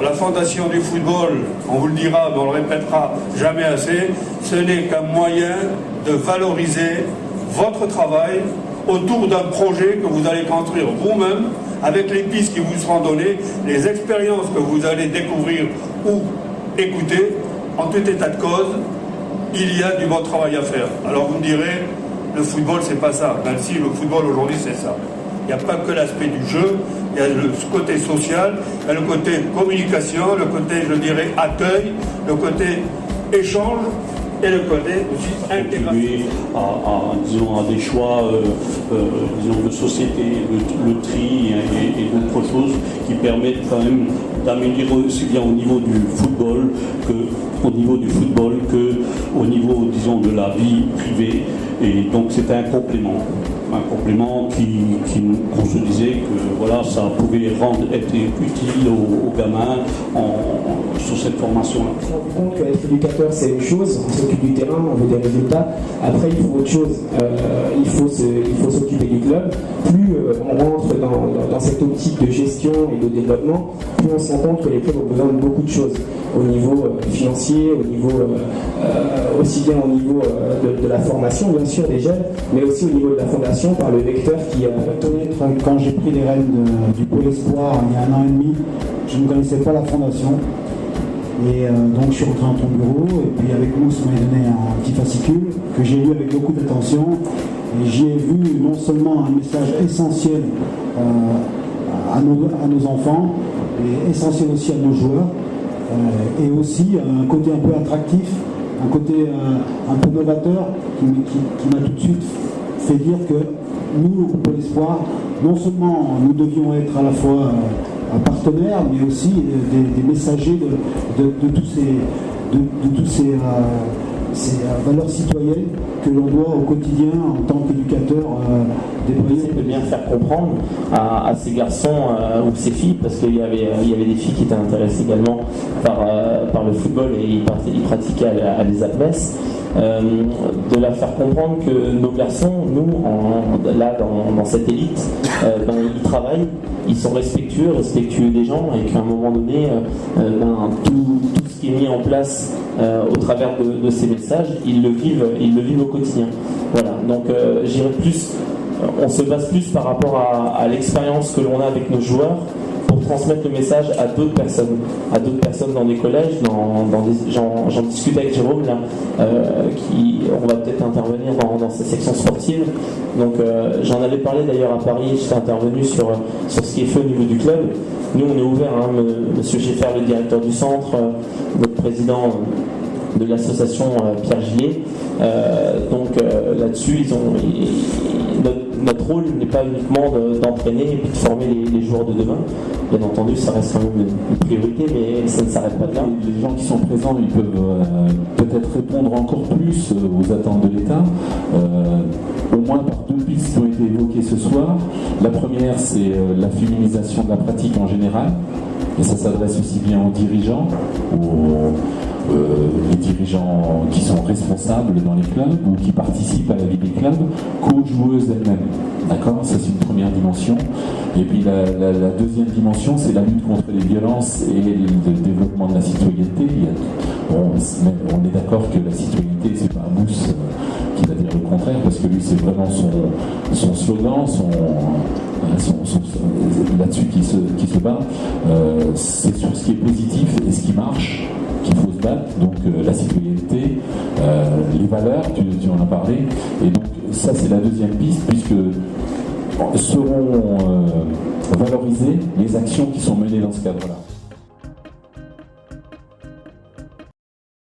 La fondation du football, on vous le dira, mais on le répétera jamais assez, ce n'est qu'un moyen de valoriser votre travail autour d'un projet que vous allez construire vous-même, avec les pistes qui vous seront données, les expériences que vous allez découvrir ou écouter. En tout état de cause, il y a du bon travail à faire. Alors vous me direz, le football c'est pas ça, même si le football aujourd'hui c'est ça. Il n'y a pas que l'aspect du jeu, il y a le côté social, il y a le côté communication, le côté, je dirais, accueil, le côté échange et le côté aussi intégration. Disons, à des choix disons, de société, le tri et d'autres choses qui permettent quand même d'améliorer aussi bien au niveau du football que au niveau, disons, de la vie privée. Et donc c'était un complément qu'on se disait que voilà, ça pouvait être utile aux gamins sur cette formation-là. On se rend compte qu'être éducateur c'est une chose, on s'occupe du terrain, on veut des résultats. Après il faut autre chose, il faut s'occuper du club. Plus on rentre dans cette optique de gestion et de développement, plus on se rend compte que les clubs ont besoin de beaucoup de choses au niveau financier, au niveau aussi bien au niveau de la formation bien sûr des jeunes, mais aussi au niveau de la fondation par le vecteur qui quand j'ai pris les rênes du Pôle Espoir il y a 1 an et demi, je ne connaissais pas la fondation et donc je suis rentré dans ton bureau et puis avec Mousse m'a donné un petit fascicule que j'ai lu avec beaucoup d'attention et j'y ai vu non seulement un message essentiel à nos enfants et essentiel aussi à nos joueurs et aussi un côté un peu attractif, un côté un peu novateur qui m'a tout de suite fait dire que nous, au Pôle Espoir, non seulement nous devions être à la fois partenaires, mais aussi des messagers de tous ces valeurs citoyennes que l'on doit au quotidien en tant qu'éducateur déployer. De bien faire comprendre à ces garçons ou ces filles, parce qu'il y avait des filles qui étaient intéressées également par le football et ils pratiquaient à les APMES, de leur faire comprendre que nos garçons, nous, dans cette élite, ils travaillent, ils sont respectueux des gens et qu'à un moment donné, tout ce qui est mis en place au travers de ces messages, ils le vivent au quotidien. Voilà, donc j'irai plus, on se base plus par rapport à l'expérience que l'on a avec nos joueurs pour transmettre le message à d'autres personnes dans des collèges, j'en discutais avec Jérôme là, on va peut-être intervenir dans ces sections sportives. Donc j'en avais parlé d'ailleurs à Paris, j'étais intervenu sur ce qui est fait au niveau du club. Nous on est ouvert, hein, Monsieur Schaeffer, le directeur du centre, notre président de l'association Pierre Gillet. Donc là-dessus, notre rôle n'est pas uniquement d'entraîner et puis de former les joueurs de demain. Bien entendu, ça reste quand même une priorité, mais ça ne s'arrête pas là. Les gens qui sont présents, ils peuvent peut-être répondre encore plus aux attentes de l'État, au moins par 2 pistes qui ont été évoquées ce soir. La première, c'est la féminisation de la pratique en général, et ça s'adresse aussi bien aux dirigeants, les dirigeants qui sont responsables dans les clubs ou qui participent à la vie des clubs, qu'aux joueuses elles-mêmes. D'accord ? Ça, c'est une première dimension. Et puis la deuxième dimension, c'est la lutte contre les violences et le développement de la citoyenneté. On est d'accord que la citoyenneté, c'est pas un mousse qui va dire le contraire, parce que lui, c'est vraiment son slogan, là-dessus qui se bat. C'est sur ce qui est positif et ce qui marche qu'il faut se battre, donc la citoyenneté, les valeurs, tu en as parlé, et donc ça c'est la deuxième piste, puisque seront valorisées les actions qui sont menées dans ce cadre-là.